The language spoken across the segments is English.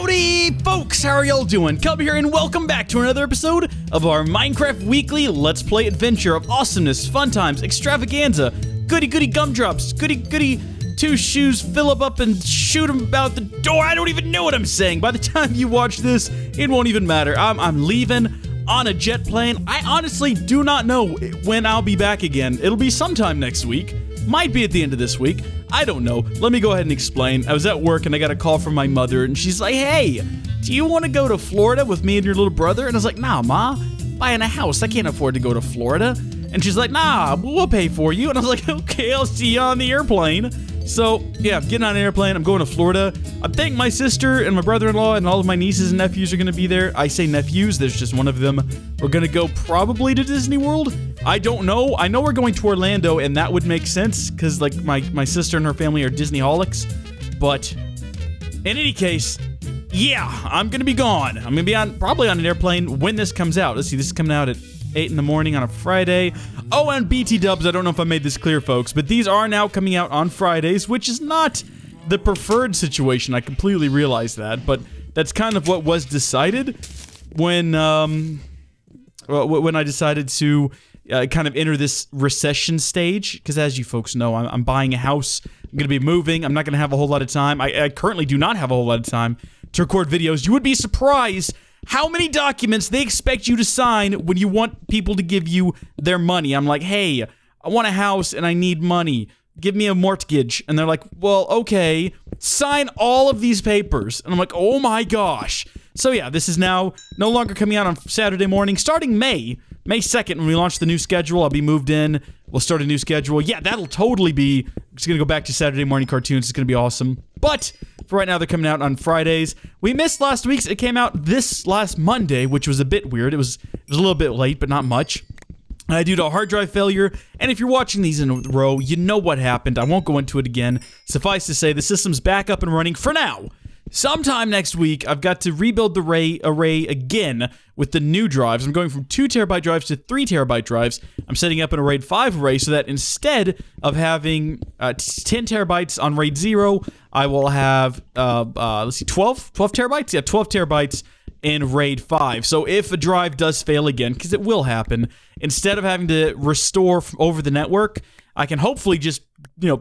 Howdy, folks! How are y'all doing? Come here and welcome back to another episode of our Minecraft Weekly Let's Play adventure of awesomeness, fun times, extravaganza, goody gumdrops, goody two shoes, fill up and shoot them out the door. I don't even know what I'm saying. By the time you watch this, it won't even matter. I'm leaving on a jet plane. I honestly do not know when I'll be back again. It'll be sometime next week. Might be at the end of this week. I don't know. Let me go ahead and explain. I was at work and I got a call from my mother and she's like, hey, do you want to go to Florida with me and your little brother? And I was like, nah, Ma, buying a house. I can't afford to go to Florida. And she's like, nah, we'll pay for you. And I was like, okay, I'll see you on the airplane. So, yeah, I'm getting on an airplane. I'm going to Florida. I think my sister and my brother-in-law and all of my nieces and nephews are going to be there. I say nephews. There's just one of them. We're going to go probably to Disney World. I don't know. I know we're going to Orlando, and that would make sense because, like, my sister and her family are Disney-holics. But in any case, yeah, I'm going to be gone. I'm going to be probably on an airplane when this comes out. Let's see. This is coming out at 8 in the morning on a Friday. Oh, and BT dubs, I don't know if I made this clear, folks, but these are now coming out on Fridays, which is not the preferred situation. I completely realize that, but that's kind of what was decided when I decided to kind of enter this recession stage, because as you folks know, I'm buying a house. I'm going to be moving. I'm not going to have a whole lot of time. I currently do not have a whole lot of time to record videos. You would be surprised how many documents they expect you to sign when you want people to give you their money. I'm like, hey, I want a house and I need money. Give me a mortgage. And they're like, well, okay, sign all of these papers. And I'm like, oh my gosh. So yeah, this is now no longer coming out on Saturday morning. Starting May 2nd, when we launch the new schedule, I'll be moved in. We'll start a new schedule. Yeah, that'll totally be, it's going to go back to Saturday morning cartoons. It's going to be awesome. But for right now, they're coming out on Fridays. We missed last week's. It came out this last Monday, which was a bit weird. It was a little bit late, but not much. Due to a hard drive failure, and if you're watching these in a row, you know what happened. I won't go into it again. Suffice to say, the system's back up and running for now. Sometime next week, I've got to rebuild the array again with the new drives. I'm going from 2 terabyte drives to 3 terabyte drives. I'm setting up an RAID 5 array so that instead of having 10 terabytes on RAID 0, I will have, 12 terabytes? Yeah, 12 terabytes in RAID 5. So if a drive does fail again, because it will happen, instead of having to restore over the network, I can hopefully just,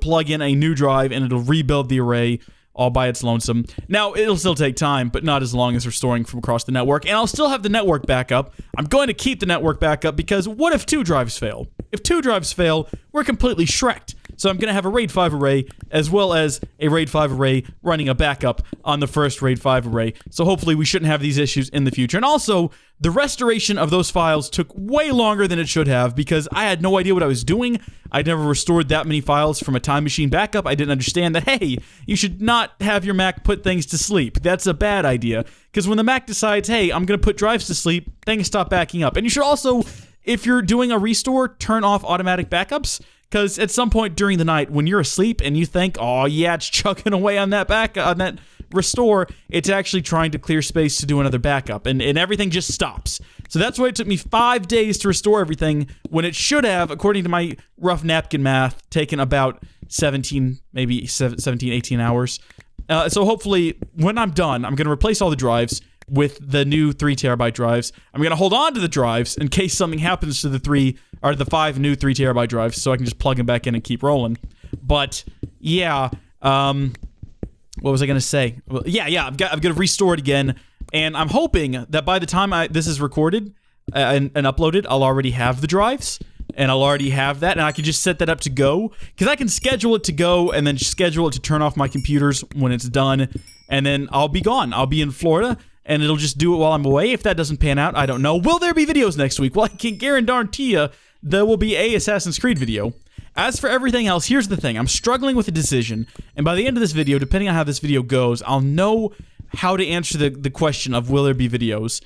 plug in a new drive and it'll rebuild the array all by its lonesome. Now, it'll still take time, but not as long as restoring from across the network, and I'll still have the network backup. I'm going to keep the network backup because what if 2 drives fail? If 2 drives fail, we're completely shreked. So I'm going to have a RAID 5 array as well as a RAID 5 array running a backup on the first RAID 5 array. So hopefully we shouldn't have these issues in the future. And also, the restoration of those files took way longer than it should have because I had no idea what I was doing. I'd never restored that many files from a time machine backup. I didn't understand that, hey, you should not have your Mac put things to sleep. That's a bad idea. Because when the Mac decides, hey, I'm going to put drives to sleep, things stop backing up. And you should also, if you're doing a restore, turn off automatic backups. Because at some point during the night, when you're asleep and you think, oh yeah, it's chugging away on that restore, it's actually trying to clear space to do another backup, and everything just stops. So that's why it took me 5 days to restore everything, when it should have, according to my rough napkin math, taken about 17, 18 hours. So hopefully, when I'm done, I'm going to replace all the drives with the new 3 terabyte drives. I'm going to hold on to the drives in case something happens to the 5 new 3 terabyte drives, so I can just plug them back in and keep rolling. But yeah, what was I going to say? Well, yeah, I'm going to restore it again, and I'm hoping that by the time this is recorded and uploaded, I'll already have the drives, and I'll already have that, and I can just set that up to go, because I can schedule it to go, and then schedule it to turn off my computers when it's done, and then I'll be gone. I'll be in Florida, and it'll just do it while I'm away. If that doesn't pan out, I don't know. Will there be videos next week? Well, I can guarantee you there will be a Assassin's Creed video. As for everything else, here's the thing. I'm struggling with a decision, and by the end of this video, depending on how this video goes, I'll know how to answer the question of will there be videos.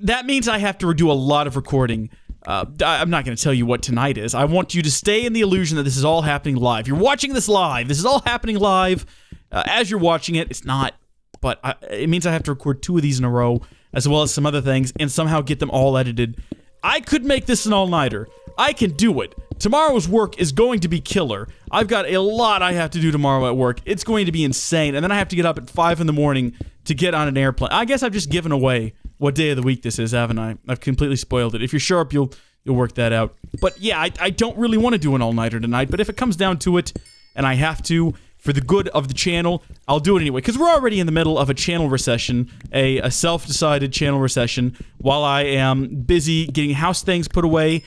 That means I have to do a lot of recording. I'm not going to tell you what tonight is. I want you to stay in the illusion that this is all happening live. You're watching this live. This is all happening live. As you're watching it, it's not. But it means I have to record 2 of these in a row, as well as some other things, and somehow get them all edited. I could make this an all-nighter. I can do it. tomorrow's work is going to be killer. I've got a lot I have to do tomorrow at work. It's going to be insane. And then I have to get up at 5 in the morning to get on an airplane. I guess I've just given away what day of the week this is, haven't I? I've completely spoiled it. If you're sharp, you'll work that out. But yeah, I don't really want to do an all-nighter tonight, but if it comes down to it, and I have to, for the good of the channel, I'll do it anyway, because we're already in the middle of a channel recession, a self-decided channel recession, while I am busy getting house things put away.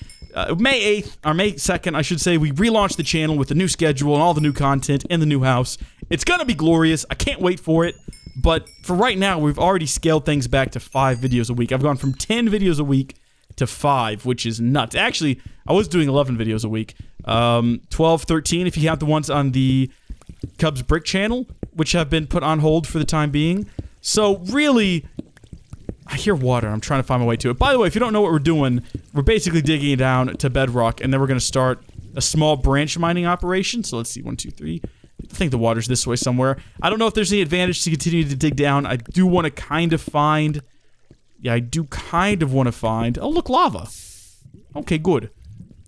May 8th, or May 2nd, I should say, we relaunched the channel with the new schedule and all the new content in the new house. It's gonna be glorious. I can't wait for it. But for right now, we've already scaled things back to 5 videos a week. I've gone from 10 videos a week to 5, which is nuts. Actually, I was doing 11 videos a week. 12, 13, if you count the ones on the Cubs Brick channel, which have been put on hold for the time being. So, really, I hear water. I'm trying to find my way to it. By the way, if you don't know what we're doing, we're basically digging down to bedrock, and then we're going to start a small branch mining operation. So, let's see. 1, 2, 3. I think the water's this way somewhere. I don't know if there's any advantage to continue to dig down. I do want to kind of find... Yeah, I do kind of want to find... Oh, look, lava. Okay, good.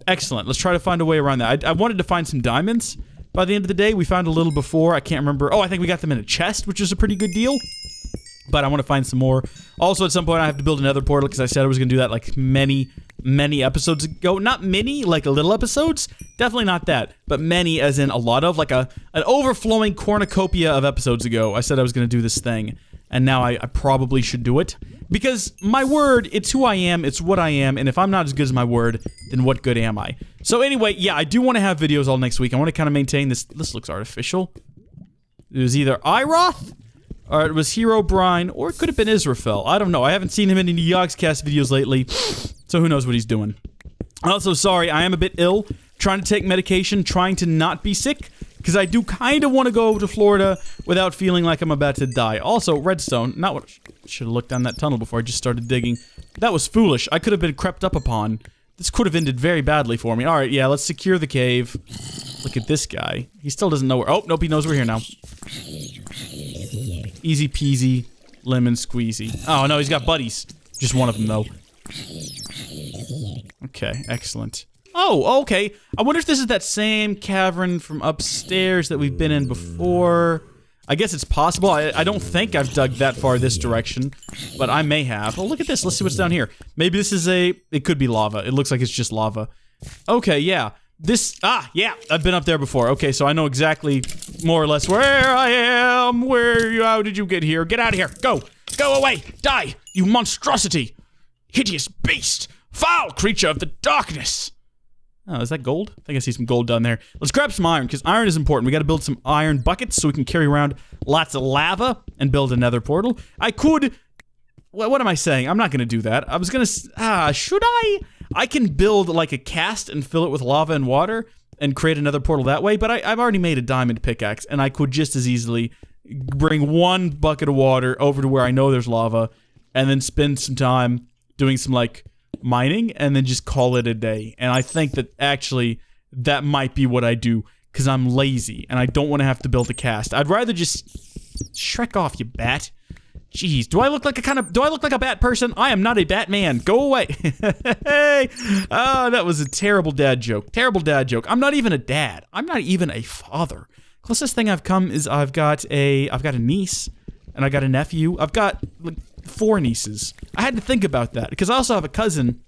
Excellent. Let's try to find a way around that. I wanted to find some diamonds by the end of the day. We found a little before. I can't remember. Oh, I think we got them in a chest, which is a pretty good deal. But I want to find some more. Also, at some point, I have to build another portal because I said I was going to do that like many episodes ago. Not many, like little episodes. Definitely not that. But many as in a lot of, like an overflowing cornucopia of episodes ago. I said I was going to do this thing. And now I probably should do it. Because my word, it's who I am, it's what I am, and if I'm not as good as my word, then what good am I? So anyway, yeah, I do want to have videos all next week. I want to kind of maintain this. This looks artificial. It was either Iroth, or it was Hero Brine, or it could have been Israfel. I don't know. I haven't seen him in any Yogscast videos lately, so who knows what he's doing. Also, sorry, I am a bit ill. Trying to take medication, trying to not be sick, because I do kind of want to go to Florida without feeling like I'm about to die. Also, redstone, not what I should have looked down that tunnel before I just started digging. That was foolish. I could have been crept up upon. This could have ended very badly for me. Alright, yeah, let's secure the cave. Look at this guy. He still doesn't know where- oh, nope, he knows we're here now. Easy peasy, lemon squeezy. Oh, no, he's got buddies. Just one of them, though. Okay, excellent. Oh, okay. I wonder if this is that same cavern from upstairs that we've been in before. I guess it's possible. I don't think I've dug that far this direction, but I may have. Oh, look at this. Let's see what's down here. Maybe this is a... It could be lava. It looks like it's just lava. Okay, yeah. This... Ah, yeah. I've been up there before. Okay, so I know exactly, more or less, where I am. Where you... How did you get here? Get out of here. Go. Go away. Die, you monstrosity. Hideous beast. Foul creature of the darkness. Oh, is that gold? I think I see some gold down there. Let's grab some iron, because iron is important. We gotta build some iron buckets so we can carry around lots of lava and build another portal. I could... What am I saying? I'm not gonna do that. I was gonna... should I? I can build, like, a cast and fill it with lava and water and create another portal that way, but I've already made a diamond pickaxe, and I could just as easily bring one bucket of water over to where I know there's lava and then spend some time doing some, like... mining, and then just call it a day. And I think that actually that might be what I do, because I'm lazy and I don't want to have to build a cast. I'd rather just shrek off, you bat. Jeez, do I look like a bat person? I am not a Batman. Go away. Hey, that was a terrible dad joke. Terrible dad joke. I'm not even a dad. I'm not even a father. Closest thing I've come is I've got a niece and I got a nephew. I've got like 4 nieces. I had to think about that because I also have a cousin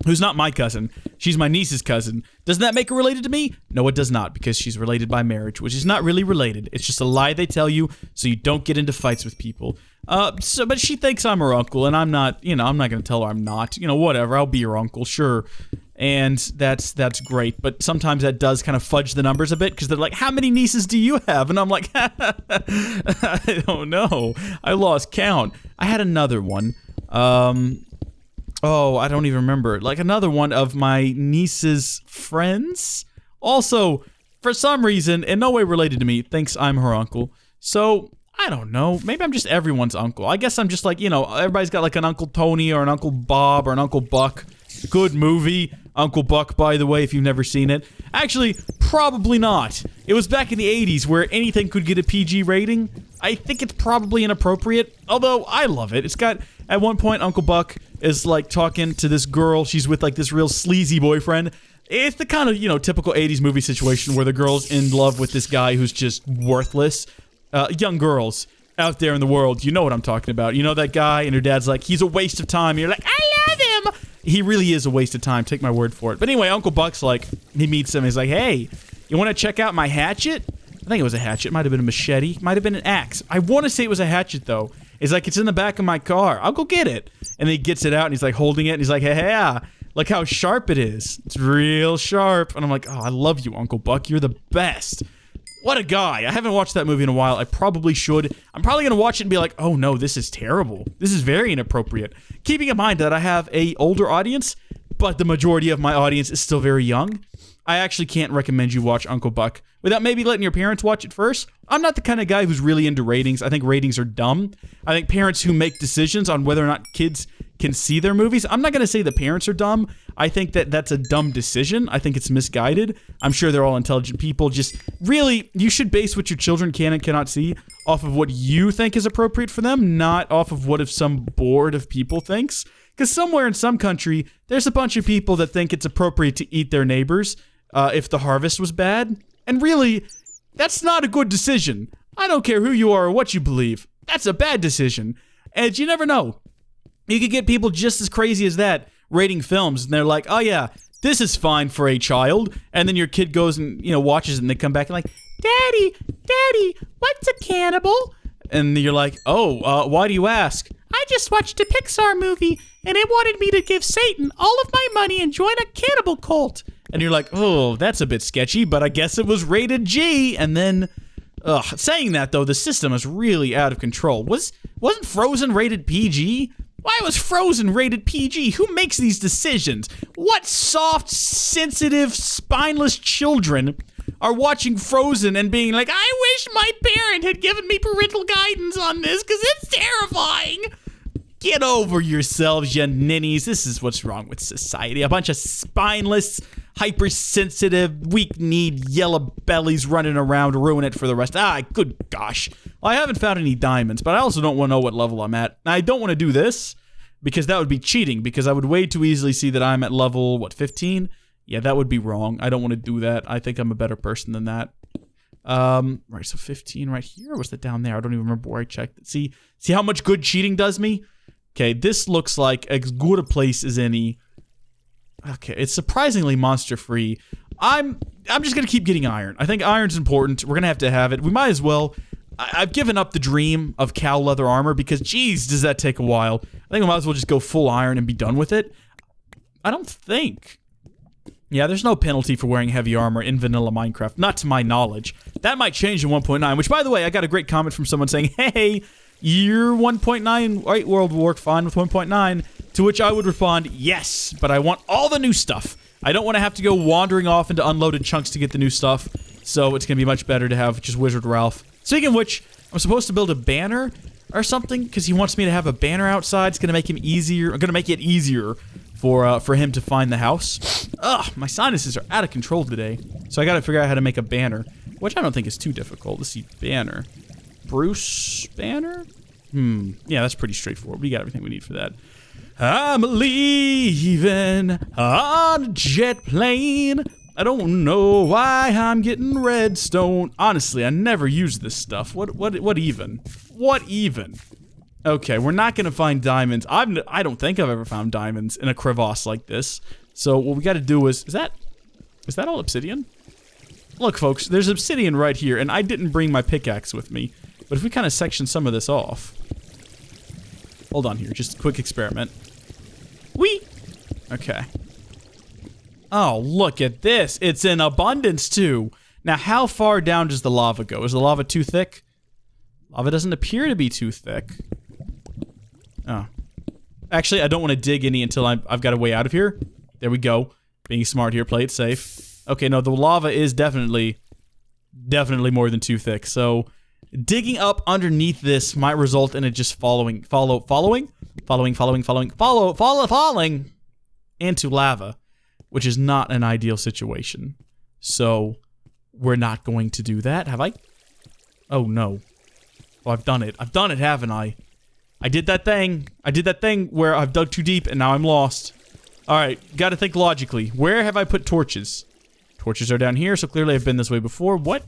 who's not my cousin. She's my niece's cousin. Doesn't that make her related to me? No, it does not, because she's related by marriage, which is not really related. It's just a lie they tell you so you don't get into fights with people. But she thinks I'm her uncle, and I'm not, I'm not gonna tell her I'm not. Whatever, I'll be your uncle, sure. And that's great, but sometimes that does kind of fudge the numbers a bit, because they're like, how many nieces do you have? And I'm like, I don't know. I lost count. I had another one. Oh, I don't even remember. Like another one of my niece's friends. Also, for some reason, in no way related to me, thinks I'm her uncle. So, I don't know. Maybe I'm just everyone's uncle. I guess I'm just like, everybody's got like an Uncle Tony or an Uncle Bob or an Uncle Buck. Good movie. Uncle Buck, by the way, if you've never seen it. Actually, probably not. It was back in the 80s where anything could get a PG rating. I think it's probably inappropriate, although I love it. It's got, at one point, Uncle Buck is like talking to this girl. She's with like this real sleazy boyfriend. It's the kind of, you know, typical 80s movie situation where the girl's in love with this guy who's just worthless. Young girls out there in the world, you know what I'm talking about. You know that guy, and your dad's like, he's a waste of time. You're like, I love him. He really is a waste of time. Take my word for it. But anyway, Uncle Buck's like, he meets him. He's like, hey, you want to check out my hatchet? I think it was a hatchet. Might have been a machete. Might have been an axe. I want to say it was a hatchet, though. He's like, it's in the back of my car. I'll go get it. And then he gets it out, and he's like holding it, and he's like, hey, look how sharp it is. It's real sharp. And I'm like, oh, I love you, Uncle Buck. You're the best. What a guy. I haven't watched that movie in a while. I probably should. I'm probably going to watch it and be like, oh no, this is terrible. This is very inappropriate. Keeping in mind that I have a older audience, but the majority of my audience is still very young. I actually can't recommend you watch Uncle Buck without maybe letting your parents watch it first. I'm not the kind of guy who's really into ratings. I think ratings are dumb. I think parents who make decisions on whether or not kids can see their movies, I'm not going to say the parents are dumb. I think that that's a dumb decision. I think it's misguided. I'm sure they're all intelligent people. Just really, you should base what your children can and cannot see off of what you think is appropriate for them, not off of what if some board of people thinks. Because somewhere in some country, there's a bunch of people that think it's appropriate to eat their neighbors if the harvest was bad. And really, that's not a good decision. I don't care who you are or what you believe. That's a bad decision. And you never know. You could get people just as crazy as that rating films, and they're like, oh yeah, this is fine for a child. And then your kid goes and, you know, watches it, and they come back and like, Daddy, what's a cannibal? And you're like, oh, why do you ask? I just watched a Pixar movie, and it wanted me to give Satan all of my money and join a cannibal cult. And you're like, oh, that's a bit sketchy, but I guess it was rated G. And then, saying that, though, the system is really out of control. Wasn't Frozen rated PG? Why was Frozen rated PG? Who makes these decisions? What soft, sensitive, spineless children are watching Frozen and being like, I wish my parent had given me parental guidance on this because it's terrifying. Get over yourselves, you ninnies. This is what's wrong with society. A bunch of spineless, hypersensitive, weak-kneed, yellow bellies running around to ruin it for the rest. Good gosh. Well, I haven't found any diamonds, but I also don't want to know what level I'm at. I don't want to do this because that would be cheating, because I would way too easily see that I'm at level, 15? Yeah, that would be wrong. I don't want to do that. I think I'm a better person than that. Right, so 15 right here, or was that down there? I don't even remember where I checked it. See how much good cheating does me? Okay, this looks like as good a place as any. Okay, it's surprisingly monster-free. I'm just going to keep getting iron. I think iron's important. We're going to have it. We might as well. I've given up the dream of cow leather armor because, geez, does that take a while. I think I might as well just go full iron and be done with it. I don't think. Yeah, there's no penalty for wearing heavy armor in vanilla Minecraft, not to my knowledge. That might change in 1.9, which, by the way, I got a great comment from someone saying, hey, your 1.9 White World will work fine with 1.9, to which I would respond, yes, but I want all the new stuff. I don't want to have to go wandering off into unloaded chunks to get the new stuff, so it's going to be much better to have just Wizard Ralph. Speaking of which, I'm supposed to build a banner or something, because he wants me to have a banner outside. It's going to make him easier, going to make it easier for him to find the house. Ugh, my sinuses are out of control today, so I got to figure out how to make a banner, which I don't think is too difficult. Let's see, banner. Bruce Banner? Yeah, that's pretty straightforward. We got everything we need for that. I'm leaving on a jet plane. I don't know why I'm getting redstone. Honestly, I never use this stuff. What even? What even? Okay, we're not gonna find diamonds. I don't think I've ever found diamonds in a crevasse like this. So what we got to do is that all obsidian? Look, folks, there's obsidian right here, and I didn't bring my pickaxe with me. But if we kind of section some of this off. Hold on here, just a quick experiment. Whee! Okay. Oh, look at this. It's in abundance, too. Now, how far down does the lava go? Is the lava too thick? Lava doesn't appear to be too thick. Oh. Actually, I don't want to dig any until I've got a way out of here. There we go. Being smart here, play it safe. Okay, no, the lava is definitely more than too thick, so digging up underneath this might result in it just falling into lava, which is not an ideal situation. So we're not going to do that. Have I? Oh no. Oh, I've done it. I've done it, haven't I? I did that thing. I did that thing where I've dug too deep and now I'm lost. All right, got to think logically. Where have I put torches? Torches are down here, so clearly I've been this way before. What?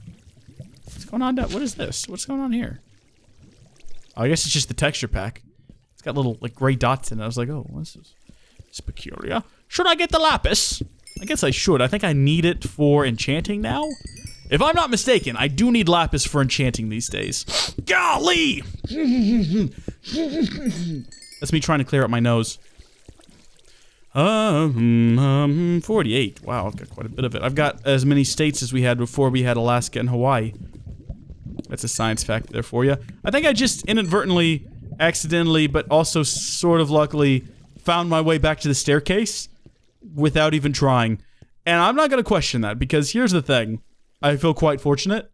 What's going on down? What is this? What's going on here? Oh, I guess it's just the texture pack. It's got little, like, gray dots in it. I was like, oh, what's this? It's peculiar. Should I get the lapis? I guess I should. I think I need it for enchanting now. If I'm not mistaken, I do need lapis for enchanting these days. Golly! That's me trying to clear up my nose. 48. Wow, I've got quite a bit of it. I've got as many states as we had before we had Alaska and Hawaii. That's a science fact there for you. I think I just inadvertently, accidentally, but also sort of luckily found my way back to the staircase without even trying. And I'm not going to question that, because here's the thing. I feel quite fortunate.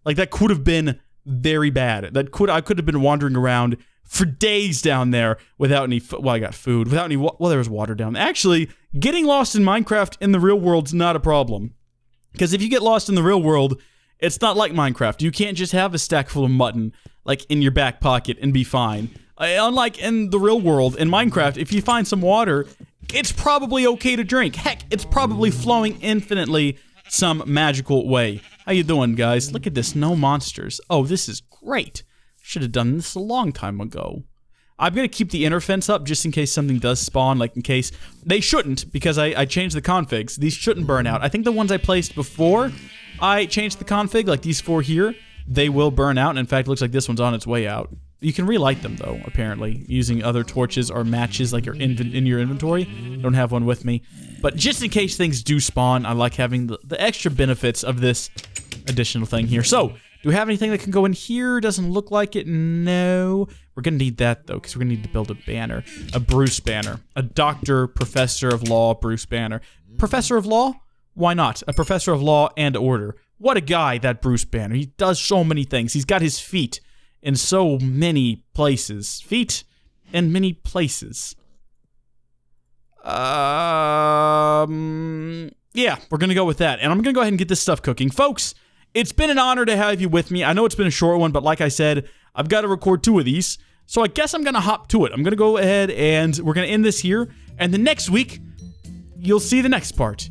Like, that could have been very bad. I could have been wandering around for days down there without any, well, I got food, without any, well, there was water down there. Actually, getting lost in Minecraft in the real world's not a problem. Because if you get lost in the real world, it's not like Minecraft. You can't just have a stack full of mutton, like, in your back pocket and be fine. Unlike in the real world, in Minecraft, if you find some water, it's probably okay to drink. Heck, it's probably flowing infinitely some magical way. How you doing, guys? Look at this, no monsters. Oh, this is great. Should have done this a long time ago. I'm gonna keep the inner fence up just in case something does spawn, like in case... They shouldn't, because I changed the configs. These shouldn't burn out. I think the ones I placed before I changed the config, like these 4 here, they will burn out. And in fact, it looks like this one's on its way out. You can relight them, though, apparently, using other torches or matches like in your inventory. I don't have one with me. But just in case things do spawn, I like having the extra benefits of this additional thing here. So, do we have anything that can go in here? Doesn't look like it. No. We're going to need that, though, because we're going to need to build a banner. A Bruce banner. A doctor, professor of law, Bruce banner. Professor of law? Why not? A professor of law and order. What a guy, that Bruce Banner. He does so many things. He's got his feet in so many places. Feet in many places. Yeah, we're gonna go with that. And I'm gonna go ahead and get this stuff cooking. Folks, it's been an honor to have you with me. I know it's been a short one, but like I said, I've got to record 2 of these. So I guess I'm gonna hop to it. I'm gonna go ahead and we're gonna end this here. And the next week, you'll see the next part.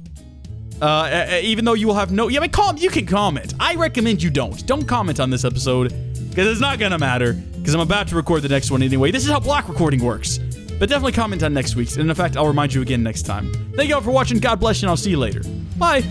Even though you will have no... Yeah, but you can comment. I recommend you don't. Don't comment on this episode, because it's not gonna matter, because I'm about to record the next one anyway. This is how block recording works. But definitely comment on next week's, and in fact, I'll remind you again next time. Thank you all for watching. God bless you, and I'll see you later. Bye!